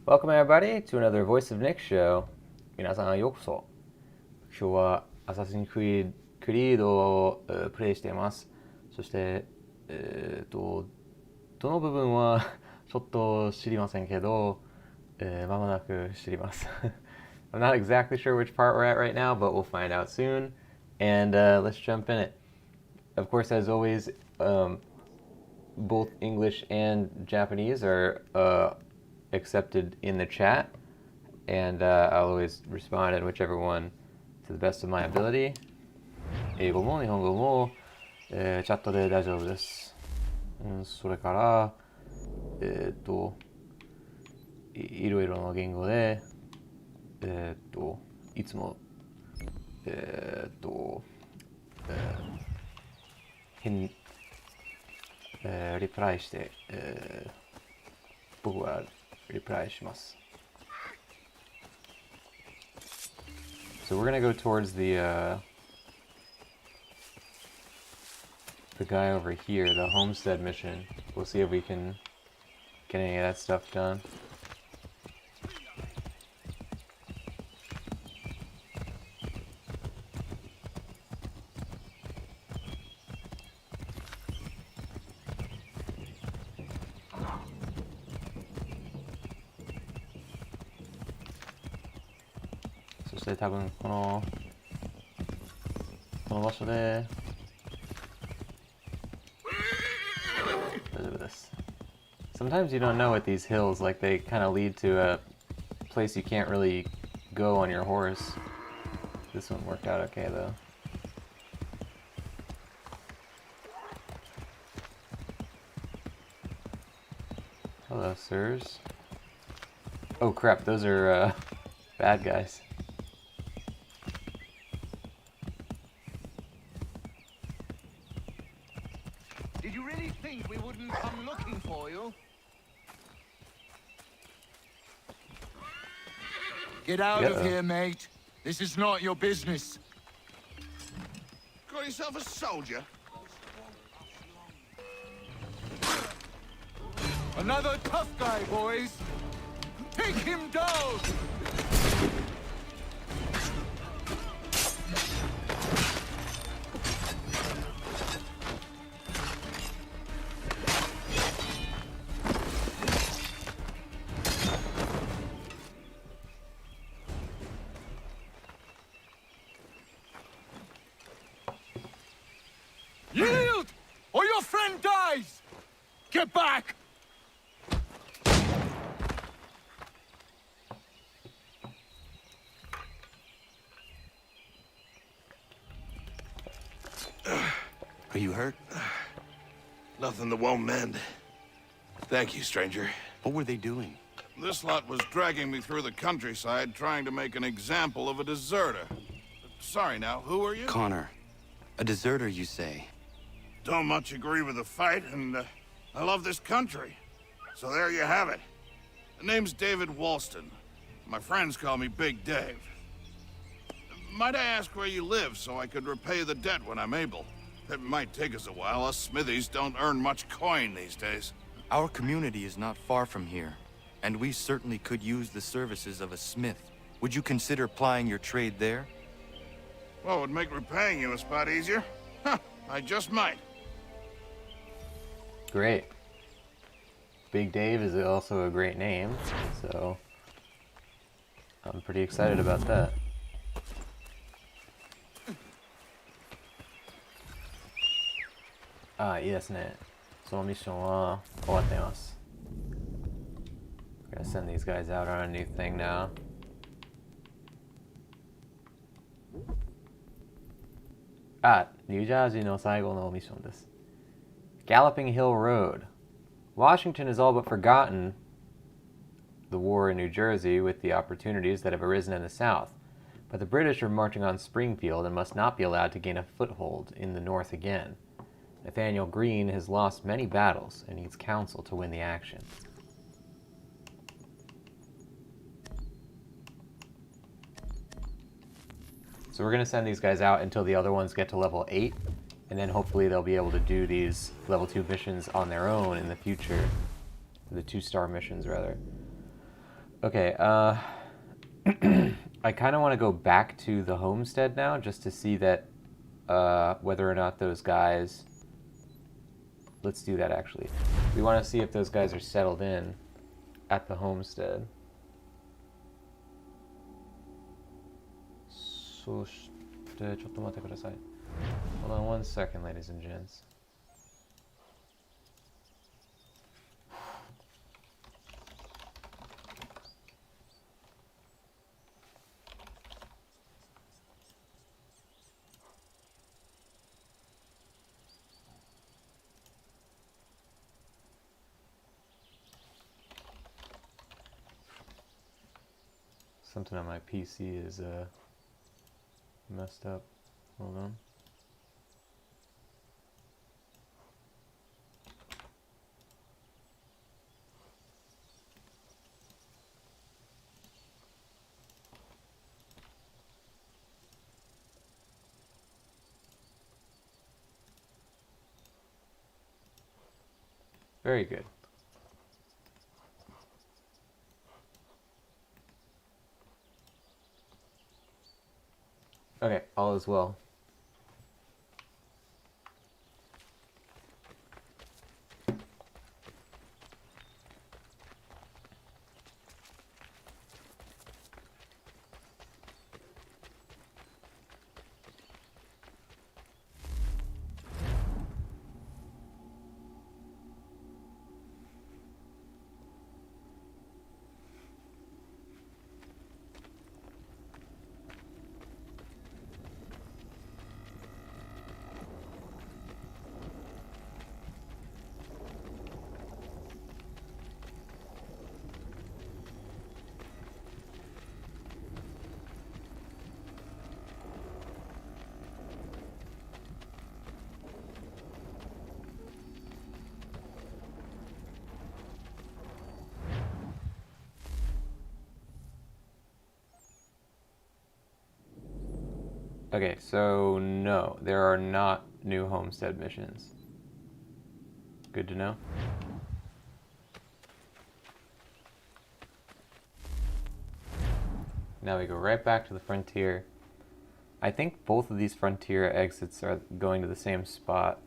Welcome everybody to another Voice of Nick show. 皆さんようこそ。今日はアサシンクリードをプレイしています。そして、どの部分はちょっと知りませんけど、間もなく知ります。I'm not exactly sure which part we're at right now, but we'll find out soon. And let's jump in it. Of course, as always, both English and Japanese are accepted in the chat, and I'll always respond in whichever one to the best of my ability. 英語も日本語も、チャットで大丈夫です。それから、いろいろな言語で、いつも、リプライして、僕はリプライします。So we're gonna go towards the guy over here, the homestead mission. We'll see if we can get any of that stuff done. So そして多分この場所で大丈夫です。Sometimes you don't know with these hills, like they kind of lead to a place you can't really go on your horse. This one worked out okay though. Hello, sirs. Oh crap, those are bad guys. Did you really think we wouldn't come looking for you? Get out of here, mate. This is not your business. Call yourself a soldier? Another tough guy, boys. Take him down! Yield! Or your friend dies! Get back! Are you hurt? Nothing that won't mend. Thank you, stranger. What were they doing? This lot was dragging me through the countryside, trying to make an example of a deserter. Sorry now, who are you? Connor. A deserter, you say? Don't much agree with the fight, and I love this country. So there you have it. The name's David Walston. My friends call me Big Dave. Might I ask where you live so I could repay the debt when I'm able? It might take us a while. Us smithies don't earn much coin these days. Our community is not far from here, and we certainly could use the services of a smith. Would you consider plying your trade there? Well, it would make repaying you a spot easier. Huh, I just might. Great. Big Dave is also a great name, so I'm pretty excited about that. Ah, いいですね。そのミッションは終わっています。We're gonna send these guys out on a new thing now. New Jersey の最後のミッションです。Galloping Hill Road. Washington has all but forgotten the war in New Jersey with the opportunities that have arisen in the South. But the British are marching on Springfield and must not be allowed to gain a foothold in the North again. Nathaniel Greene has lost many battles and needs counsel to win the action. So we're going to send these guys out until the other ones get to level 8, and then hopefully they'll be able to do these level 2 missions on their own in the future. The 2-star missions, rather. Okay, I kind of want to go back to the homestead now just to see that whether or not those guys... Let's do that, actually. We want to see if those guys are settled in at the homestead. そしてちょっと待ってください. Hold on one second, ladies and gents. Something on my PC is messed up. Hold on. Very good. Okay, all is well. Okay, so no, there are not new homestead missions. Good to know. Now we go right back to the frontier. I think both of these frontier exits are going to the same spot.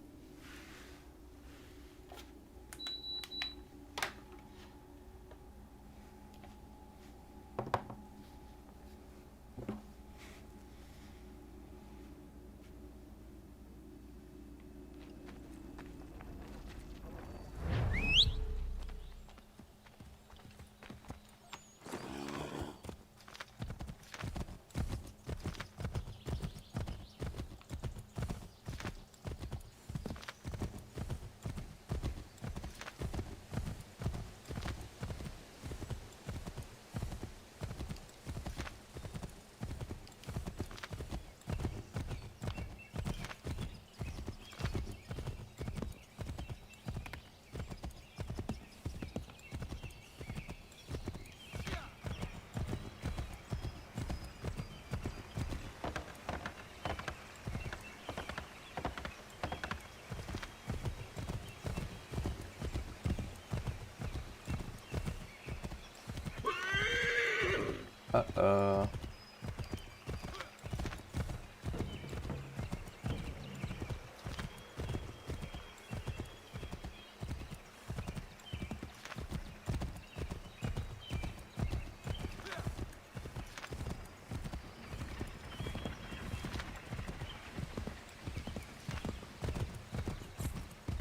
Uh-oh.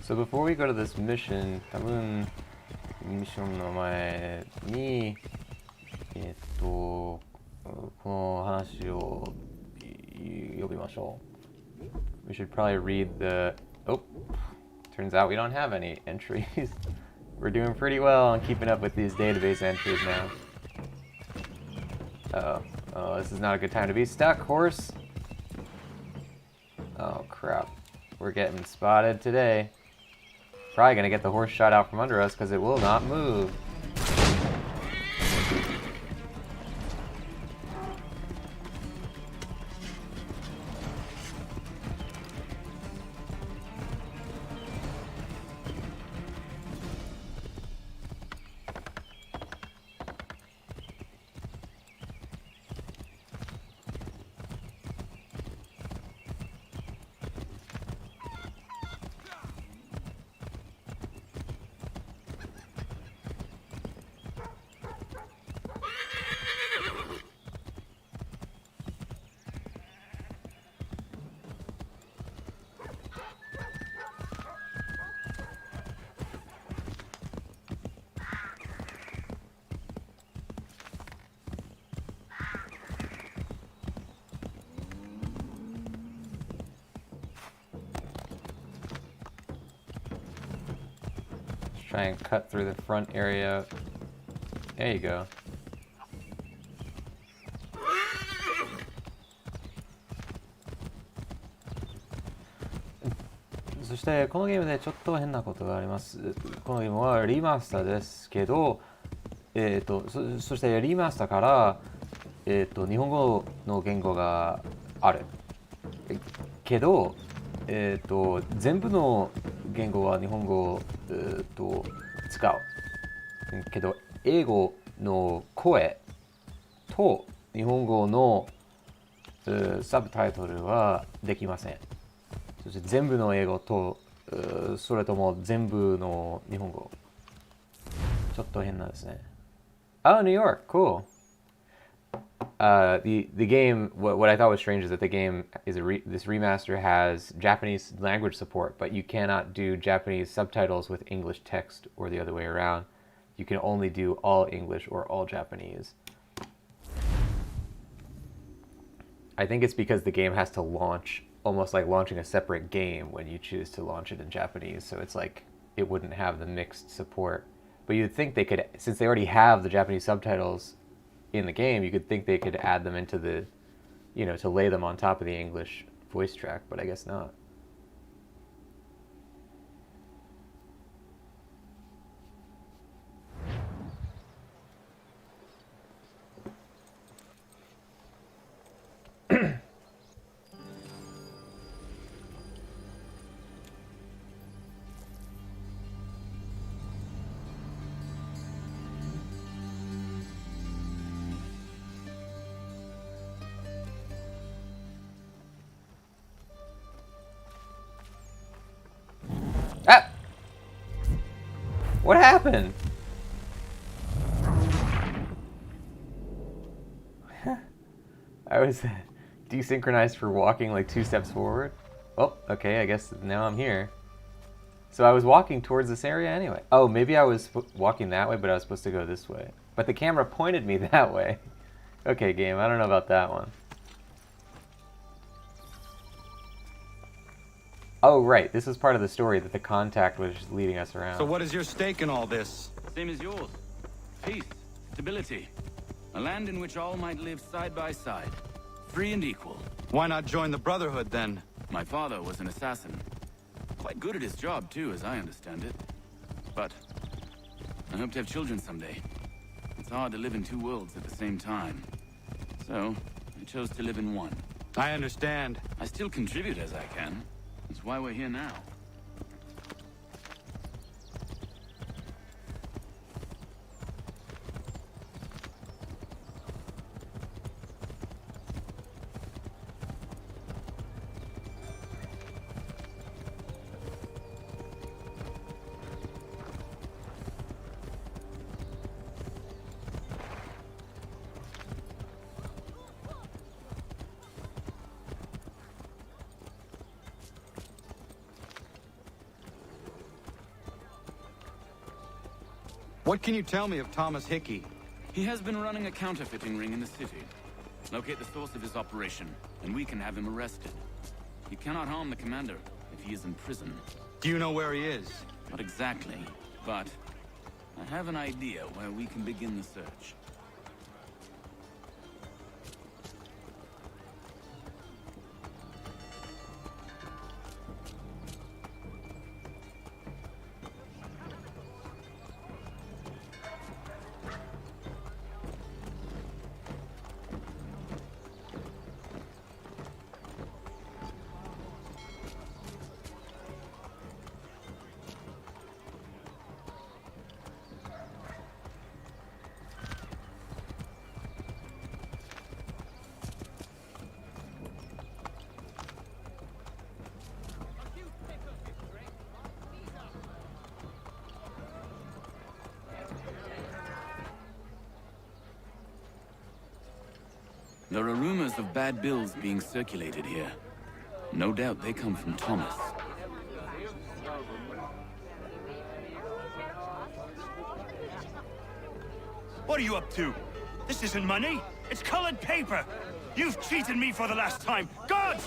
So before we go to this mission, 多分ミッションの前にこの話を呼びましょう. We should probably read the... Oh, turns out we don't have any entries. We're doing pretty well on keeping up with these database entries now. Uh-oh. Oh, this is not a good time to be stuck, horse. Oh, crap. We're getting spotted today. Probably gonna get the horse shot out from under us because it will not move. try and cut through the front area. There you go.そしてこのゲームでちょっと変なことがあります。このゲームはリマスターですけど、そしてリマスターから、日本語の言語がある。けど、全部の言語は日本語を、使う。けど、英語の声と日本語の、サブタイトルはできません。そして全部の英語と、それとも全部の日本語。ちょっと変なんですね。Oh, New York, cool. The game, what I thought was strange is that the game is this remaster has Japanese language support, but you cannot do Japanese subtitles with English text or the other way around. You can only do all English or all Japanese. I think it's because the game has to launch, almost like launching a separate game when you choose to launch it in Japanese. So it's like it wouldn't have the mixed support. But you'd think they could, since they already have the Japanese subtitles in the game, you could think they could add them into the, to lay them on top of the English voice track, but I guess not. Ah! What happened? I was desynchronized for walking like 2 steps forward. Oh, okay, I guess now I'm here. So I was walking towards this area anyway. Oh, maybe I was walking that way, but I was supposed to go this way. But the camera pointed me that way. Okay, game, I don't know about that one. Oh, right. This is part of the story that the contact was leading us around. So what is your stake in all this? Same as yours. Peace, stability. A land in which all might live side by side. Free and equal. Why not join the Brotherhood, then? My father was an assassin. Quite good at his job, too, as I understand it. But I hope to have children someday. It's hard to live in 2 worlds at the same time. So, I chose to live in one. I understand. I still contribute as I can. That's why we're here now. What can you tell me of Thomas Hickey? He has been running a counterfeiting ring in the city. Locate the source of his operation, and we can have him arrested. He cannot harm the commander if he is in prison. Do you know where he is? Not exactly, but I have an idea where we can begin the search. There are rumors of bad bills being circulated here. No doubt they come from Thomas. What are you up to? This isn't money. It's colored paper. You've cheated me for the last time. God!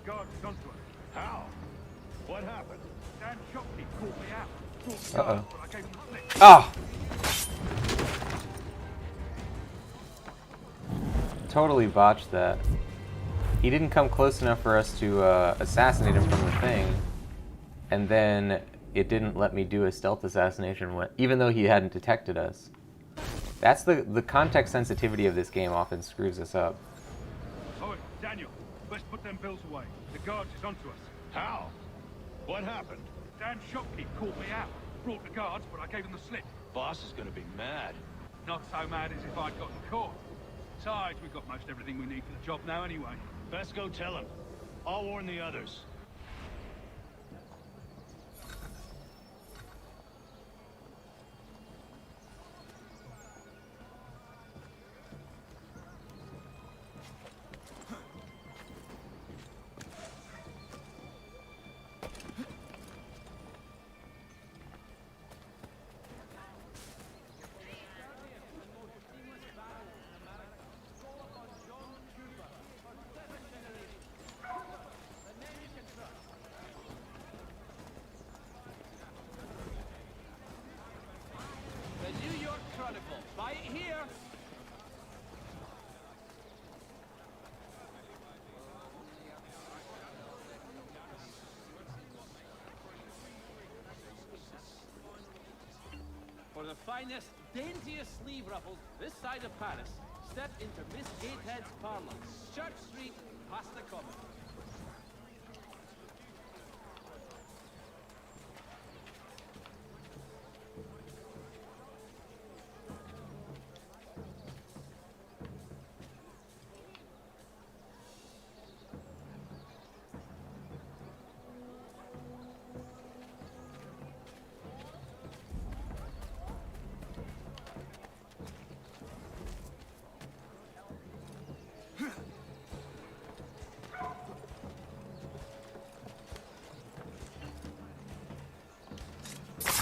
guards is onto us. How? What happened? Dan Shopkeep called me out. Brought the Uh-oh. guards, but I gave him the slip. Oh! Totally botched that. He didn't come close enough for us to assassinate him from the thing, and then it didn't let me do a stealth assassination even though he hadn't detected us. That's the context sensitivity of this game often screws us up. Oh, Daniel, let's put them bills away. The guards is onto us. How? What happened? Dan Shopkeep called me out. Brought the guards, but I gave him the slip. Boss is gonna be mad. Not so mad as if I'd gotten caught. Besides, we've got most everything we need for the job now anyway. Best go tell him. I'll warn the others. The New York Chronicle. Buy it here. For the finest, daintiest sleeve ruffles this side of Paris, step into Miss Gatehead's parlor, Church Street, past the Common.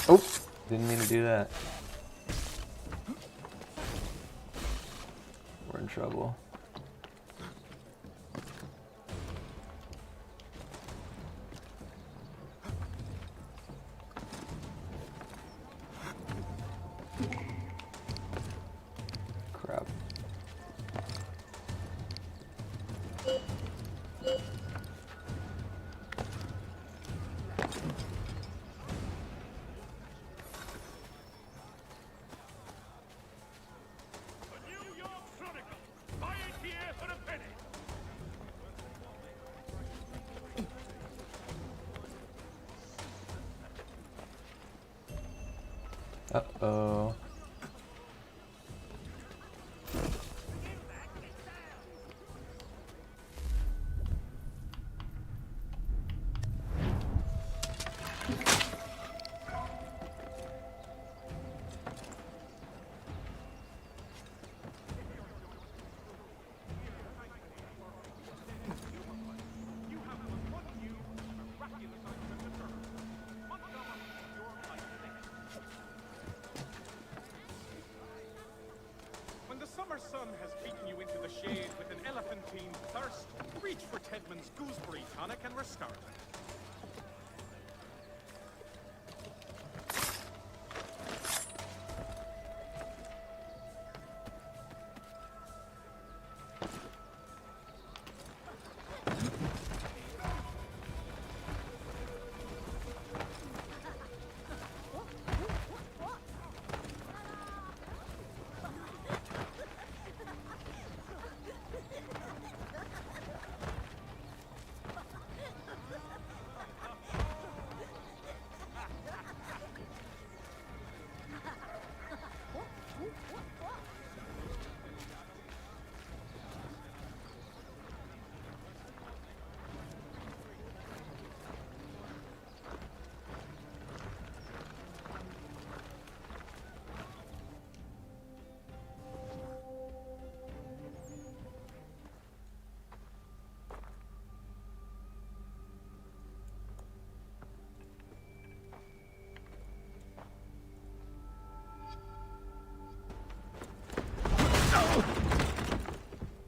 Oh, didn't mean to do that. We're in trouble. Crap. New York Chronicle. Buy it here for a penny. Uh-oh. When the summer sun has beaten you into the shade with an elephantine thirst, reach for Tedman's gooseberry tonic and restart.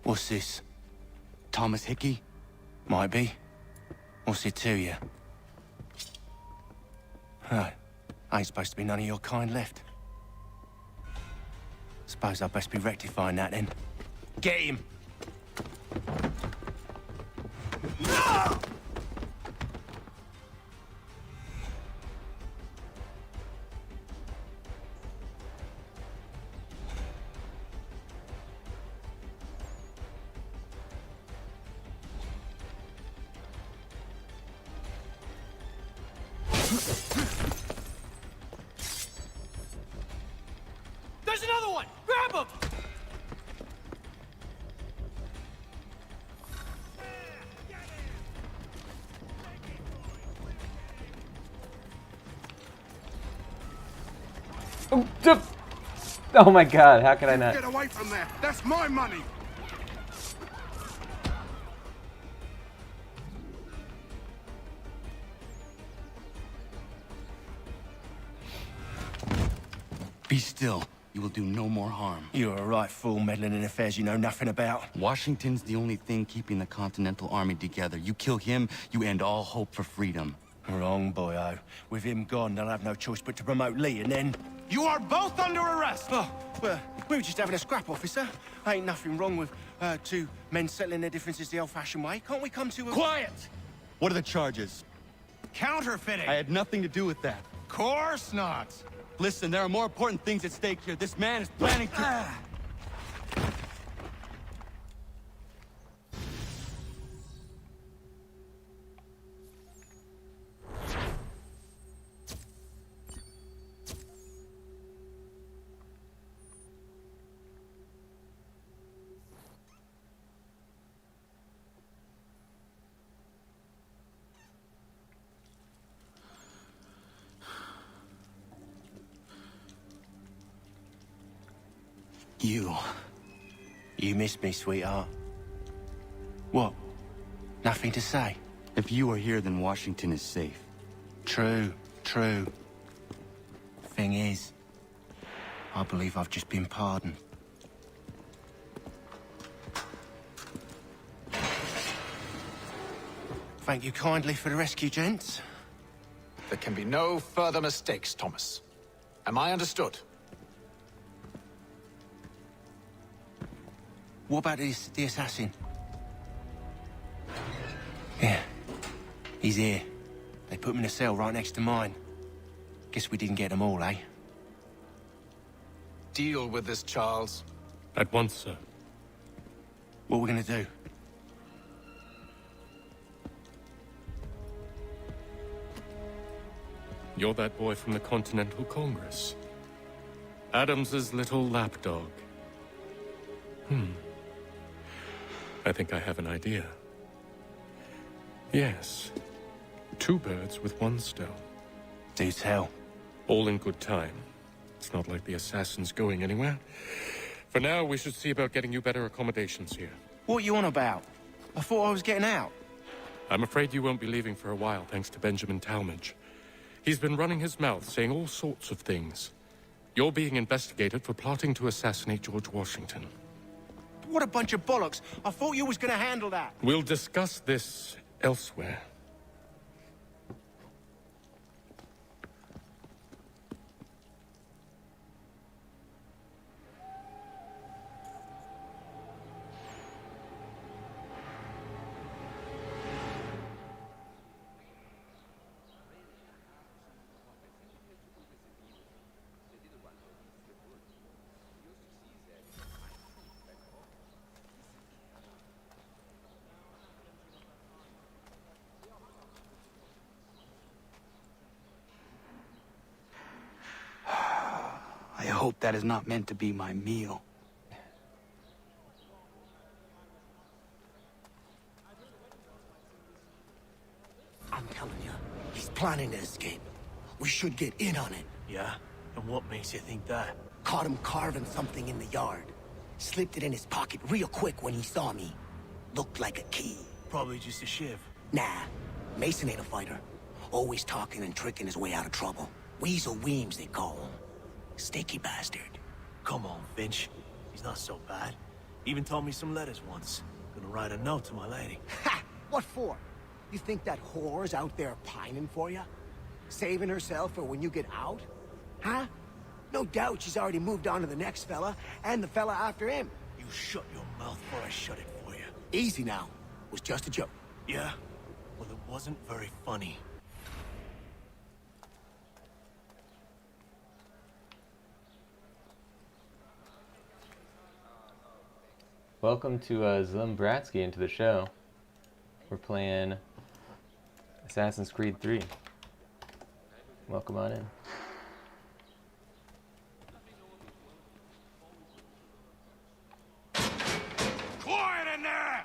What's this? Thomas Hickey? Might be. What's it to you? Right. Ain't supposed to be none of your kind left. Suppose I'd best be rectifying that then. Get him! There's another one! Grab him! Oh my god, how could I not? Get away from there! That's my money! Be still. You will do no more harm. You're a right fool meddling in affairs you know nothing about. Washington's the only thing keeping the Continental Army together. You kill him, you end all hope for freedom. Wrong, boyo. With him gone, they'll have no choice but to promote Lee, and then... You are both under arrest! Oh, well, we were just having a scrap, officer. Ain't nothing wrong with two men settling their differences the old-fashioned way. Can't we come to a... Quiet! What are the charges? Counterfeiting! I had nothing to do with that. Course not! Listen, there are more important things at stake here. This man is planning to... You missed me, sweetheart. What? Nothing to say? If you are here, then Washington is safe. True. Thing is, I believe I've just been pardoned. Thank you kindly for the rescue, gents. There can be no further mistakes, Thomas. Am I understood? What about the assassin? Yeah, he's here. They put him in a cell right next to mine. Guess we didn't get them all, eh? Deal with this, Charles. At once, sir. What are we gonna do? You're that boy from the Continental Congress. Adams's little lapdog. I think I have an idea. Yes. Two birds with one stone. Do tell. All in good time. It's not like the assassin's going anywhere. For now, we should see about getting you better accommodations here. What are you on about? I thought I was getting out. I'm afraid you won't be leaving for a while, thanks to Benjamin Talmadge. He's been running his mouth, saying all sorts of things. You're being investigated for plotting to assassinate George Washington. What a bunch of bollocks. I thought you was gonna handle that. We'll discuss this elsewhere. I hope that is not meant to be my meal. I'm telling you, he's planning to escape. We should get in on it. Yeah? And what makes you think that? Caught him carving something in the yard. Slipped it in his pocket real quick when he saw me. Looked like a key. Probably just a shiv. Nah, Mason ain't a fighter. Always talking and tricking his way out of trouble. Weasel Weems, they call him. Sneaky bastard. Come on, Finch. He's not so bad. Even told me some letters once. Gonna write a note to my lady. Ha! What for? You think that whore's out there pining for you? Saving herself for when you get out? Huh? No doubt she's already moved on to the next fella, and the fella after him. You shut your mouth before I shut it for you. Easy now. It was just a joke. Yeah? Well, it wasn't very funny. Welcome to Zlimbratsky into the show. We're playing Assassin's Creed 3. Welcome on in. Quiet in there!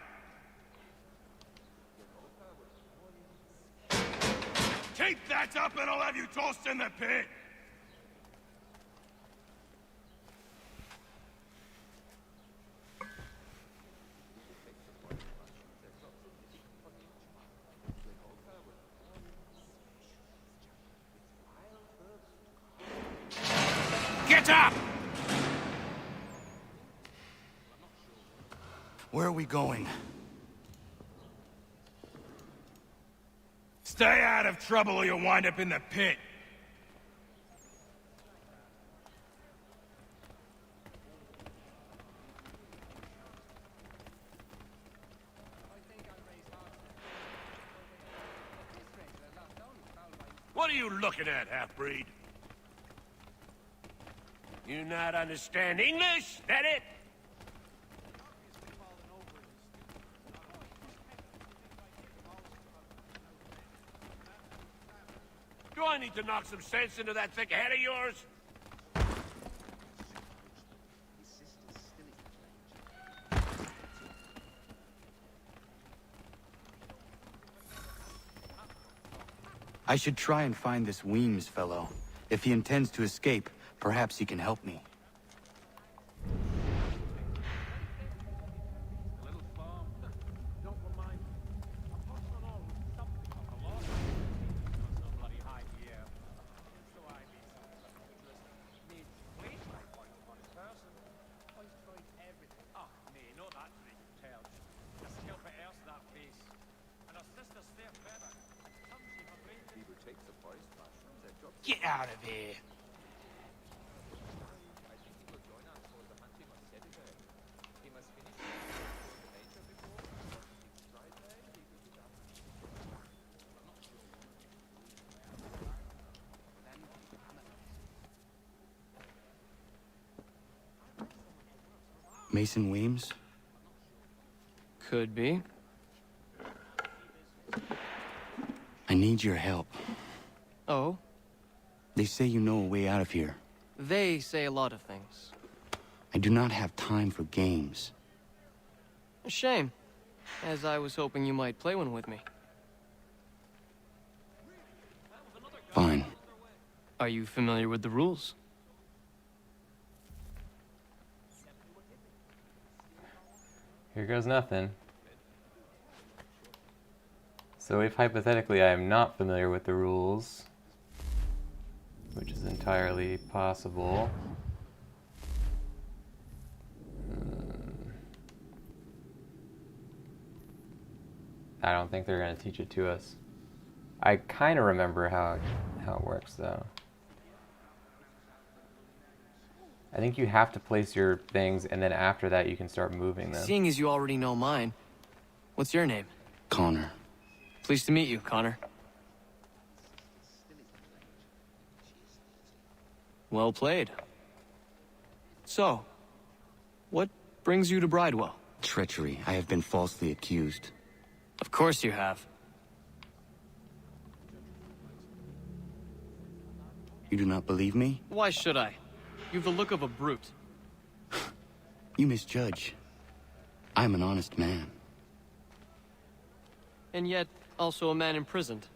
Keep that up and I'll have you tossed in the pit! Get up! Where are we going? Stay out of trouble or you'll wind up in the pit. What are you looking at, half-breed? You not understand English? That it? Do I need to knock some sense into that thick head of yours? I should try and find this Weems fellow. If he intends to escape, perhaps he can help me. Get out of here. Mason Weems? Could be. I need your help. Oh? They say you know a way out of here. They say a lot of things. I do not have time for games. A shame, as I was hoping you might play one with me. Fine. Are you familiar with the rules? Here goes nothing. So if hypothetically I am not familiar with the rules, which is entirely possible, I don't think they're going to teach it to us. I kind of remember how it works, though. I think you have to place your things, and then after that you can start moving them. Seeing as you already know mine, what's your name? Connor. Pleased to meet you, Connor. Well played. So, what brings you to Bridewell? Treachery. I have been falsely accused. Of course you have. You do not believe me? Why should I? You've the look of a brute. You misjudge. I am an honest man. And yet, also a man imprisoned.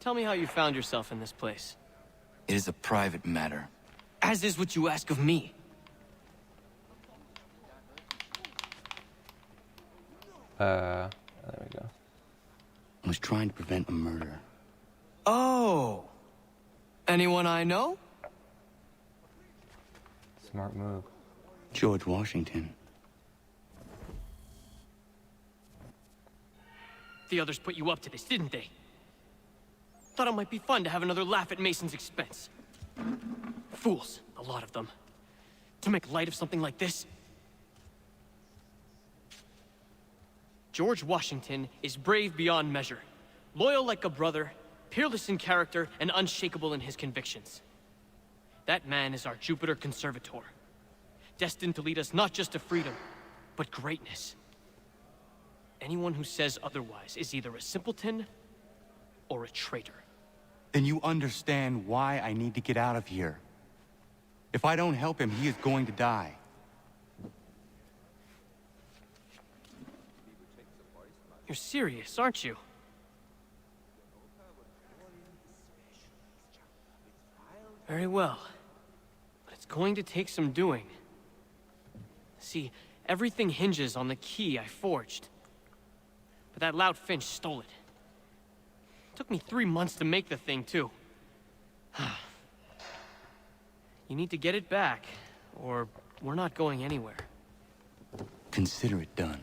Tell me how you found yourself in this place. It is a private matter. As is what you ask of me. There we go. I was trying to prevent a murder. Oh! Anyone I know? Smart move. George Washington. The others put you up to this, didn't they? Thought it might be fun to have another laugh at Mason's expense. Fools, a lot of them. To make light of something like this. George Washington is brave beyond measure, loyal like a brother, peerless in character, and unshakable in his convictions. That man is our Jupiter Conservator, destined to lead us not just to freedom, but greatness. Anyone who says otherwise is either a simpleton or a traitor. Then you understand why I need to get out of here. If I don't help him, he is going to die. You're serious, aren't you? Very well. But it's going to take some doing. See, everything hinges on the key I forged. But that loud Finch stole it. Took me 3 months to make the thing, too. You need to get it back, or we're not going anywhere. Consider it done.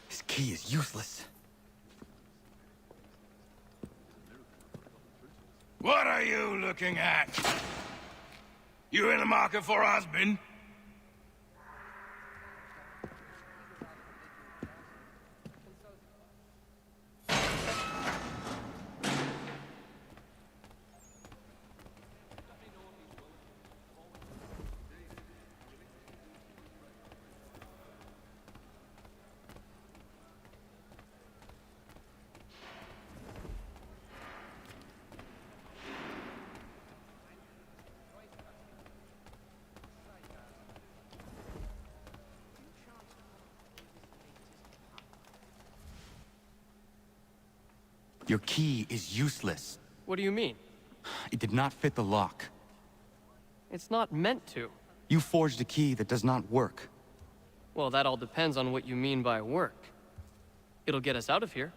This key is useless. What are you looking at? You in the market for a husband? Your key is useless. What do you mean? It did not fit the lock. It's not meant to. You forged a key that does not work. Well, that all depends on what you mean by work. It'll get us out of here.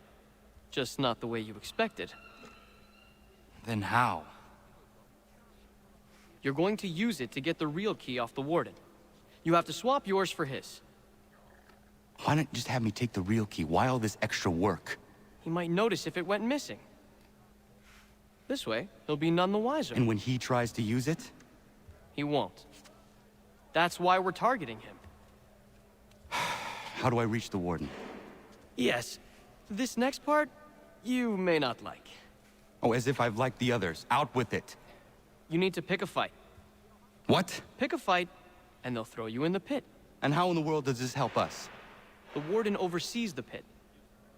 Just not the way you expected. Then how? You're going to use it to get the real key off the Warden. You have to swap yours for his. Why not just have me take the real key? Why all this extra work? He might notice if it went missing. This way, he'll be none the wiser. And when he tries to use it? He won't. That's why we're targeting him. How do I reach the Warden? Yes. This next part, you may not like. Oh, as if I've liked the others. Out with it. You need to pick a fight. What? Pick a fight, and they'll throw you in the pit. And how in the world does this help us? The Warden oversees the pit.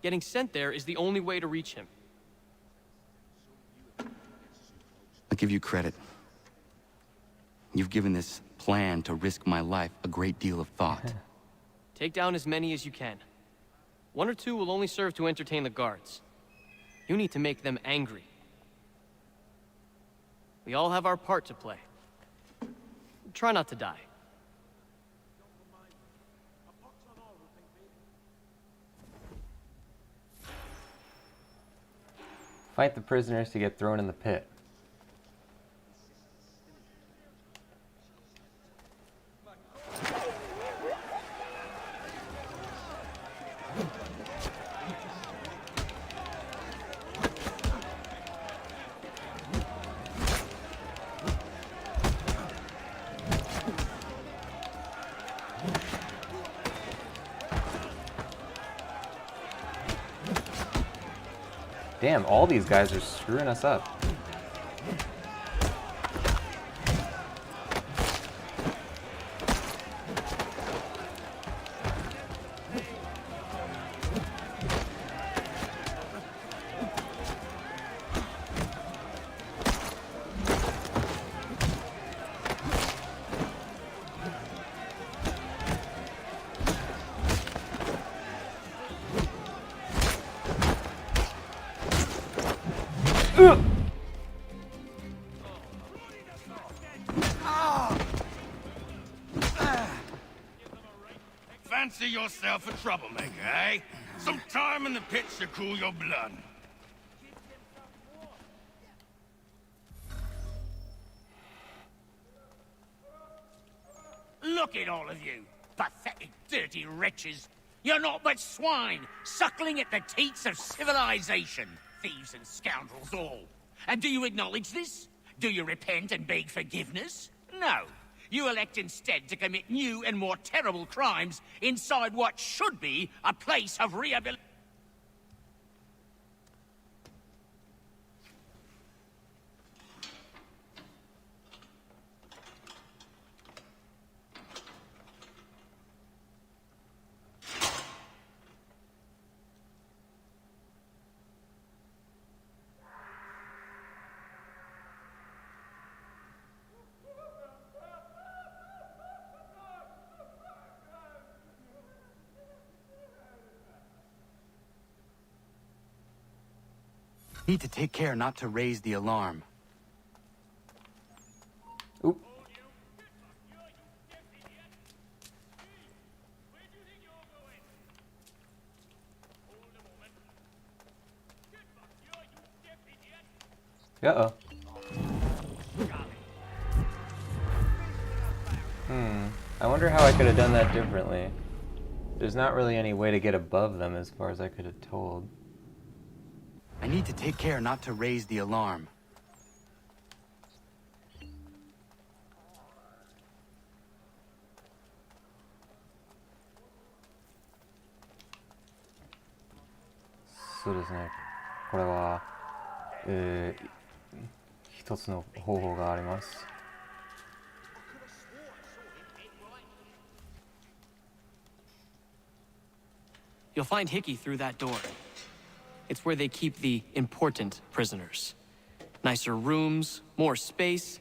Getting sent there is the only way to reach him. I'll give you credit. You've given this plan to risk my life a great deal of thought. Take down as many as you can. 1 or 2 will only serve to entertain the guards. You need to make them angry. We all have our part to play. Try not to die. Fight the prisoners to get thrown in the pit. Damn, all these guys are screwing us up. Fancy yourself a troublemaker, eh? Some time in the pits to cool your blood. Look at all of you, pathetic, dirty wretches. You're not but swine, suckling at the teats of civilization. Thieves and scoundrels all. And do you acknowledge this? Do you repent and beg forgiveness? No. You elect instead to commit new and more terrible crimes inside what should be a place of rehabilitation. Need to take care not to raise the alarm. Oop. Uh-oh. I wonder how I could have done that differently. There's not really any way to get above them as far as I could have told. I need to take care not to raise the alarm. So ですね。これは、一つの方法があります。You'll find Hickey through that door. It's where they keep the important prisoners. Nicer rooms, more space,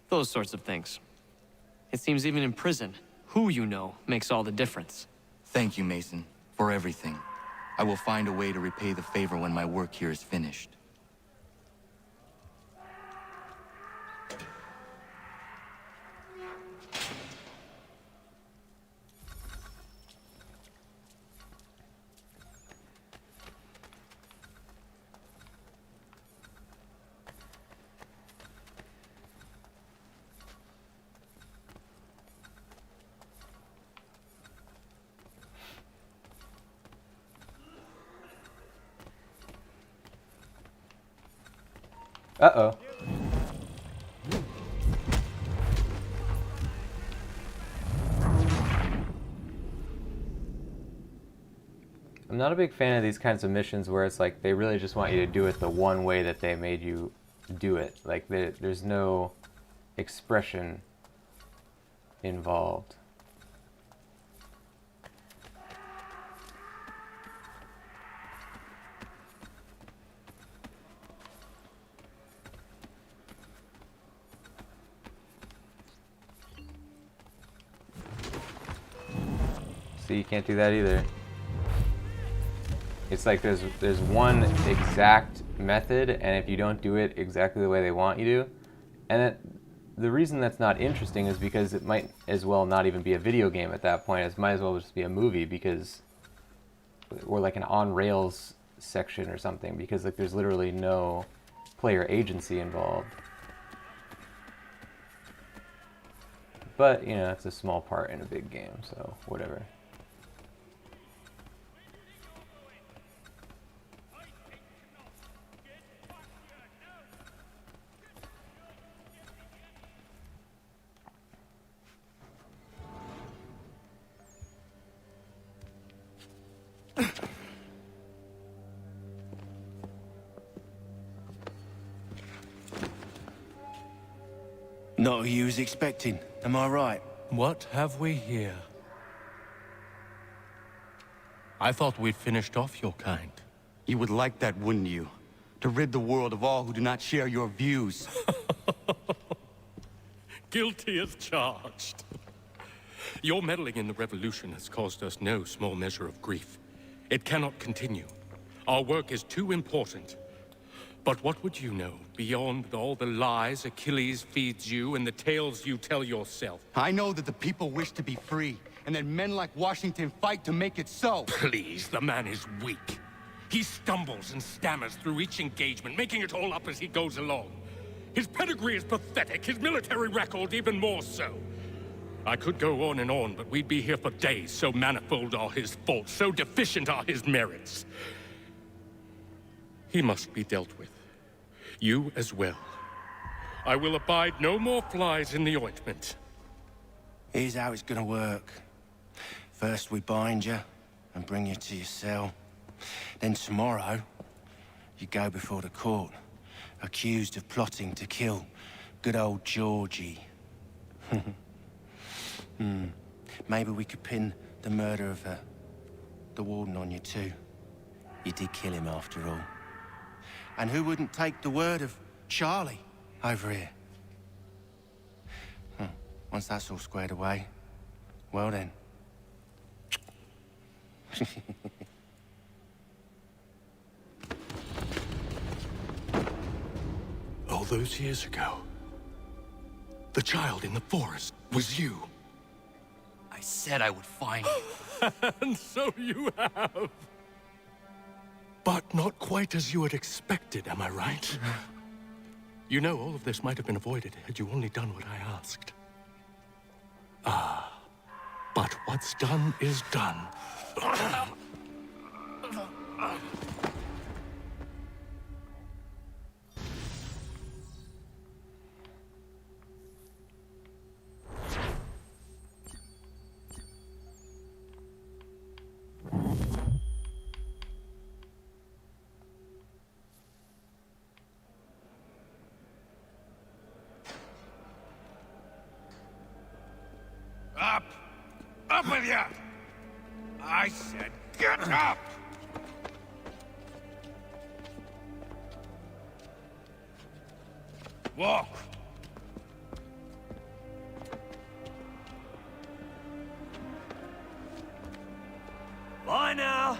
those sorts of things. It seems even in prison, who you know makes all the difference. Thank you, Mason, for everything. I will find a way to repay the favor when my work here is finished. Uh-oh. I'm not a big fan of these kinds of missions where it's like they really just want you to do it the one way that they made you do it. Like there's no expression involved. See, you can't do that either. It's like there's one exact method, and if you don't do it exactly the way they want you to, and the reason that's not interesting is because it might as well not even be a video game at that point. It might as well just be a movie, because, or like an on-rails section or something, because like there's literally no player agency involved. But, you know, it's a small part in a big game, so whatever. Not who you was expecting, am I right? What have we here? I thought we'd finished off your kind. You would like that, wouldn't you? To rid the world of all who do not share your views. Guilty as charged. Your meddling in the revolution has caused us no small measure of grief. It cannot continue. Our work is too important. But what would you know beyond all the lies Achilles feeds you and the tales you tell yourself? I know that the people wish to be free, and that men like Washington fight to make it so. Please, the man is weak. He stumbles and stammers through each engagement, making it all up as he goes along. His pedigree is pathetic, his military record even more so. I could go on and on, but we'd be here for days, so manifold are his faults, so deficient are his merits. He must be dealt with. You as well. I will abide no more flies in the ointment. Here's how it's gonna work. First we bind you and bring you to your cell. Then tomorrow, you go before the court, accused of plotting to kill good old Georgie. Maybe we could pin the murder of the warden on you too. You did kill him after all. And who wouldn't take the word of Charlie over here? Once that's all squared away, well then. All those years ago, the child in the forest was you. I said I would find you. And so you have. But not quite as you had expected, am I right? You know, all of this might have been avoided had you only done what I asked. But what's done is done. Up! Up with you! I said get up! Walk! Bye now!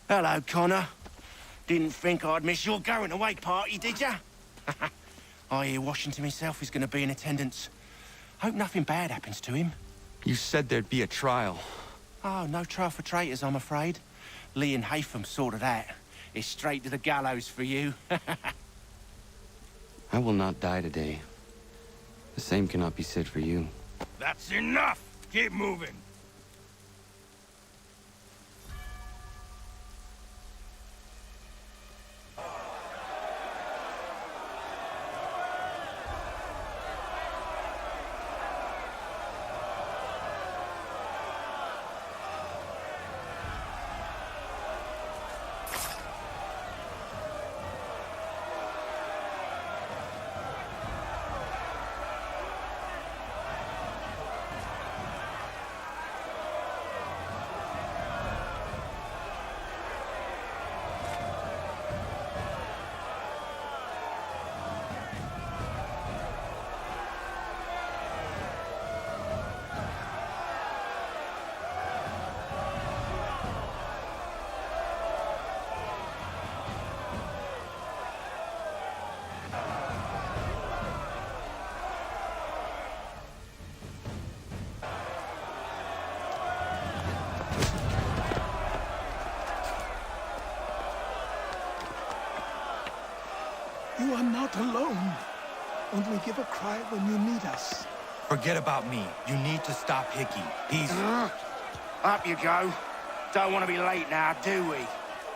Hello, Connor. Didn't think I'd miss your going-away party, did ya? I hear Washington himself is going to be in attendance. Hope nothing bad happens to him. You said there'd be a trial. Oh, no trial for traitors, I'm afraid. Lee and Haytham sorted that. It's straight to the gallows for you. I will not die today. The same cannot be said for you. That's enough! Keep moving! Only give a cry when you need us. Forget about me. You need to stop Hickey. He's... Up you go. Don't want to be late now, do we?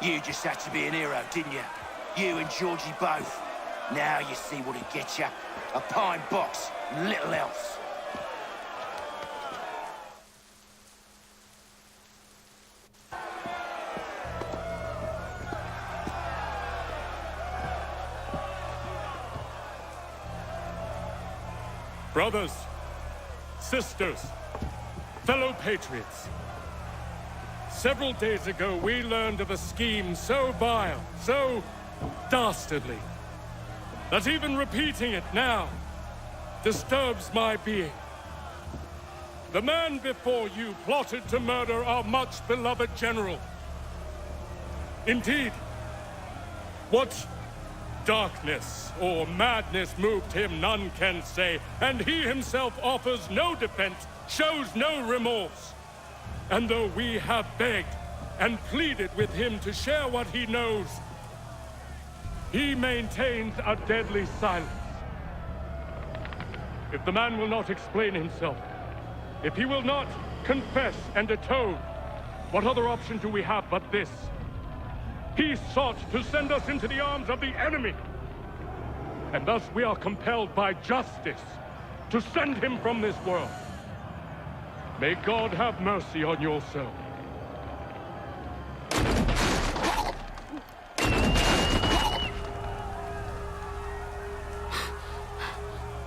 You just had to be an hero, didn't you? You and Georgie both. Now you see what it gets you. A pine box, little else. Brothers, sisters, fellow patriots. Several days ago, we learned of a scheme so vile, so dastardly, that even repeating it now disturbs my being. The man before you plotted to murder our much-beloved general. Indeed, what darkness or madness moved him, none can say, and he himself offers no defense, shows no remorse. And though we have begged and pleaded with him to share what he knows, he maintains a deadly silence. If the man will not explain himself, if he will not confess and atone, what other option do we have but this? He sought to send us into the arms of the enemy. And thus we are compelled by justice to send him from this world. May God have mercy on your soul.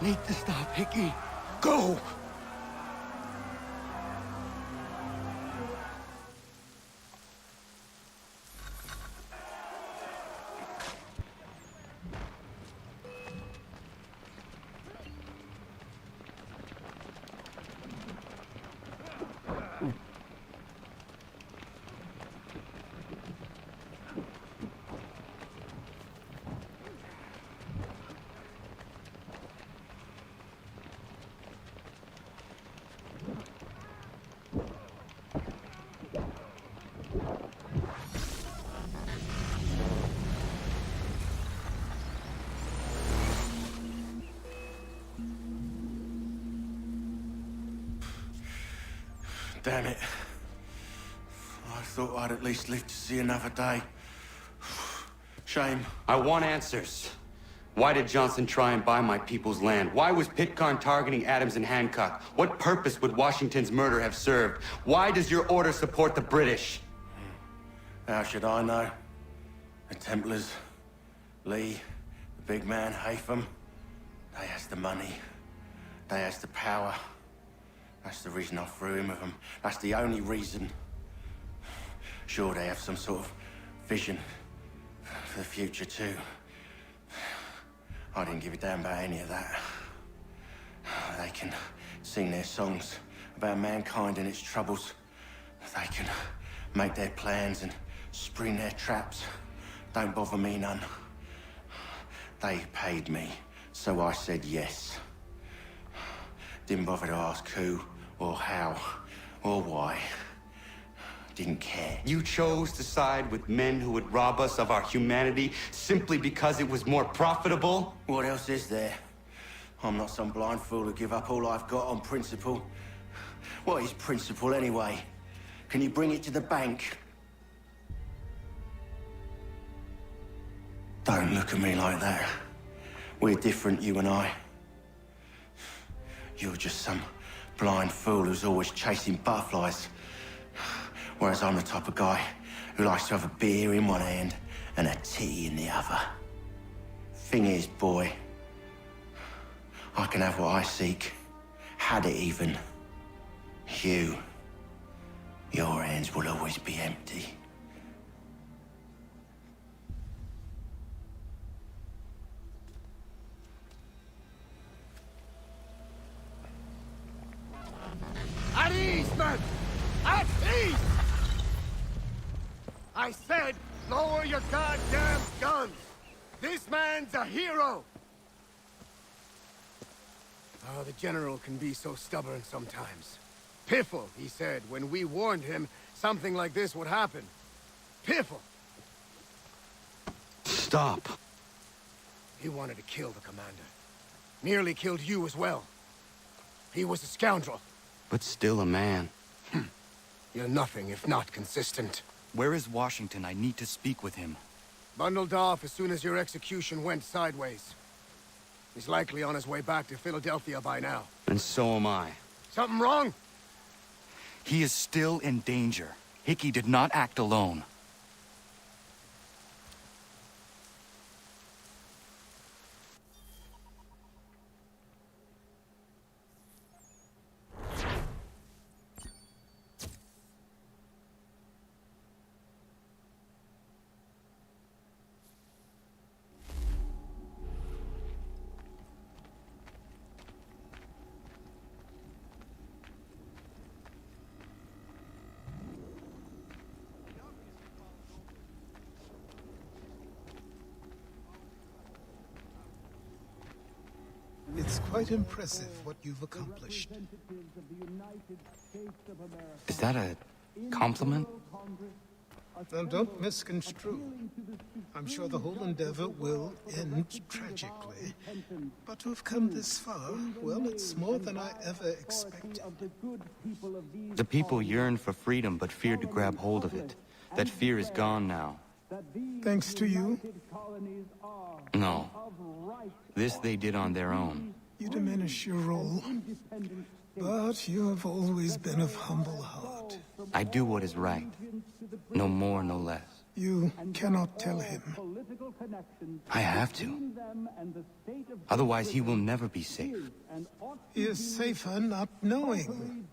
Need to stop Hickey. Go! Damn it. I thought I'd at least live to see another day. Shame. I want answers. Why did Johnson try and buy my people's land? Why was Pitcairn targeting Adams and Hancock? What purpose would Washington's murder have served? Why does your order support the British? How should I know? The Templars, Lee, the big man, Haytham, they has the money. They has the power. That's the reason I threw in with them. That's the only reason. Sure, they have some sort of vision for the future, too. I didn't give a damn about any of that. They can sing their songs about mankind and its troubles. They can make their plans and spring their traps. Don't bother me none. They paid me, so I said yes. Didn't bother to ask who, or how, or why. Didn't care. You chose to side with men who would rob us of our humanity simply because it was more profitable? What else is there? I'm not some blind fool to give up all I've got on principle. What is principle anyway? Can you bring it to the bank? Don't look at me like that. We're different, you and I. You're just some blind fool who's always chasing butterflies. Whereas I'm the type of guy who likes to have a beer in one hand and a tea in the other. Thing is, boy, I can have what I seek. Had it even. Your hands will always be empty. At ease, men! At ease! I said, lower your goddamn guns! This man's a hero! Oh, the General can be so stubborn sometimes. Piffle, he said, when we warned him something like this would happen. Piffle! Stop. He wanted to kill the commander. Nearly killed you as well. He was a scoundrel. But still a man. You're nothing if not consistent. Where is Washington? I need to speak with him. Bundled off as soon as your execution went sideways. He's likely on his way back to Philadelphia by now. And so am I. Something wrong? He is still in danger. Hickey did not act alone. It's quite impressive what you've accomplished. Is that a compliment? Now, don't misconstrue. I'm sure the whole endeavor will end tragically. But to have come this far, well, it's more than I ever expected. The people yearn for freedom but feared to grab hold of it. That fear is gone now. Thanks to you? No. This they did on their own. You diminish your role. But you have always been of humble heart. I do what is right. No more, no less. You cannot tell him. I have to. Otherwise, he will never be safe. He is safer not knowing.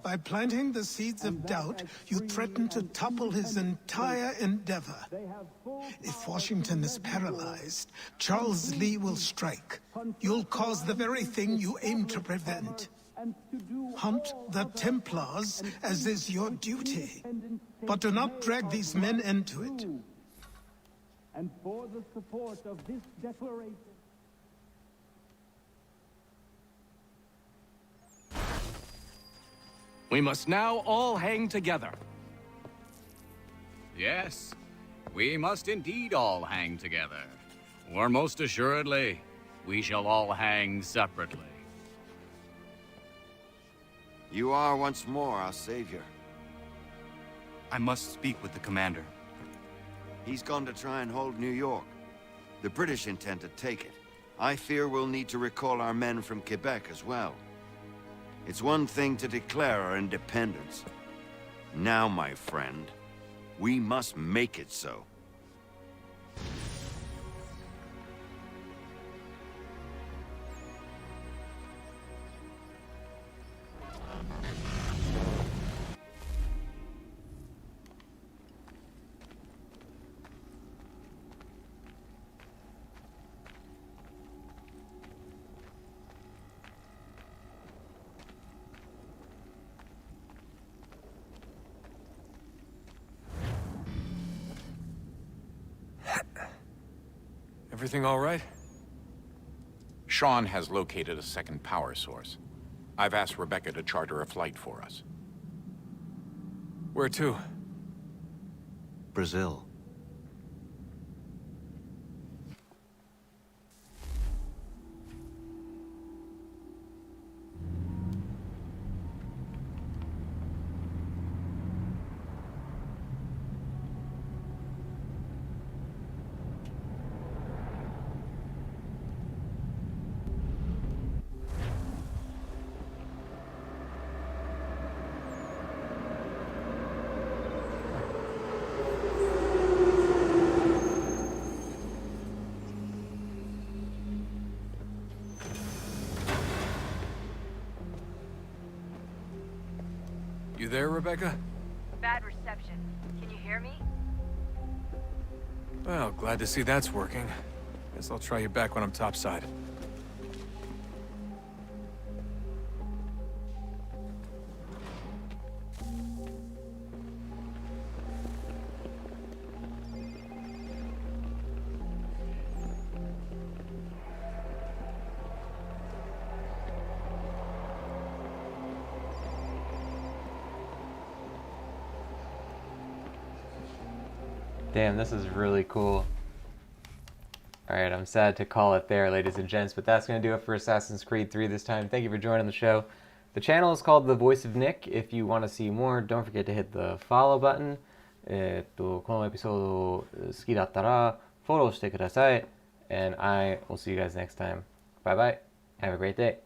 By planting the seeds of doubt, you threaten to topple his entire endeavor. If Washington is paralyzed, Charles Lee will strike. You'll cause the very thing you aim to prevent. Hunt the Templars, as is your duty. But do not drag these men into it. And for the support of this declaration. We must now all hang together. Yes, we must indeed all hang together. Or most assuredly, we shall all hang separately. You are once more our savior. I must speak with the commander. He's gone to try and hold New York. The British intend to take it. I fear we'll need to recall our men from Quebec as well. It's one thing to declare our independence. Now, my friend, we must make it so. Everything all right? Sean has located a second power source. I've asked Rebecca to charter a flight for us. Where to? Brazil. You there, Rebecca? Bad reception. Can you hear me? Well, glad to see that's working. Guess I'll try you back when I'm topside. Damn, this is really cool. Alright, I'm sad to call it there, ladies and gents, but that's going to do it for Assassin's Creed 3 this time. Thank you for joining the show. The channel is called The Voice of Nick. If you want to see more, don't forget to hit the follow button. このエピソード好きだったらフォローしてください。And I will see you guys next time. Bye bye. Have a great day.